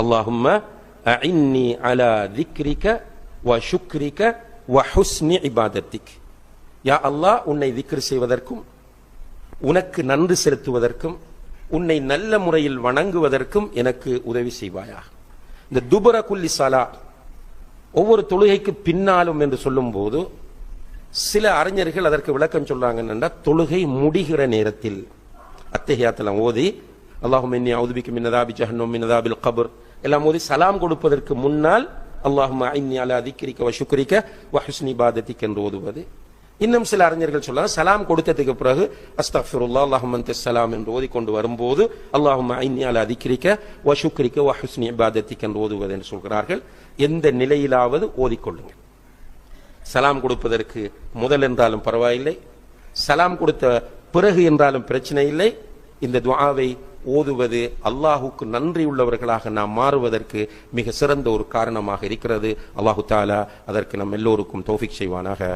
அல்லாஹும்ம அஇன்னி அலா திக்ரிக வ ஷுக்ரிக வ ஹுஸ்னி இபாதத்திக். யா அல்லாஹ், உன்னை திக்ர் செய்வதற்கும் உனக்கு நன்றி செலுத்துவதற்கும் உன்னை நல்ல முறையில் வணங்குவதற்கும் எனக்கு உதவி செய்வாயா. இந்த துபர குல்லி ஸலா, ஒவ்வொரு தொழுகைக்கு பின்னாலும் என்று சொல்லும் போது சில அறிஞர்கள் அதற்கு விளக்கம் சொல்றாங்க. தொழுகை முடிகிற நேரத்தில் அத்தஹியாத்தெல்லாம் ஓதி அல்லாஹும்ம இன்னி அஊது பிக மின் அஸாபி ஜஹன்னம் மின் அஸாபில் கப்ர் எல்லாம் ஓதி சலாம் கொடுப்பதற்கு முன்னால் அல்லாஹும்ம அஇன்னி அலா திக்ரிக வ ஷுக்ரிக வ ஹுஸ்னி இபாதத்திக் என்று ஓதுவது. இன்னும் சில அறிஞர்கள் சொல்றாங்க, சலாம் கொடுத்ததுக்கு பிறகு அஸ்தக்ஃபிருல்லாஹ் அல்லாஹும்ம அன்தஸ் ஸலாம் என்று ஓதிக்கொண்டு வரும்போது அல்லாஹும்ம அஇன்னி அலா திக்ரிக வ ஷுக்ரிக வ ஹுஸ்னி இபாதத்திக் என்று ஓதுவது என்று சொல்கிறார்கள். எந்த நிலையிலாவது ஓதிக்கொள்ளுங்கள். சலாம் கொடுப்பதற்கு முதல் என்றாலும் பரவாயில்லை, சலாம் கொடுத்த பிறகு என்றாலும் பிரச்சனை இல்லை. இந்த துஆவை ஓதுவது அல்லாஹுக்கு நன்றி உள்ளவர்களாக நாம் மாறுவதற்கு மிக சிறந்த ஒரு காரணமாக இருக்கிறது. அல்லாஹு தஆலா அதற்கு நம் எல்லோருக்கும் தௌஃபீக் செய்வானாக.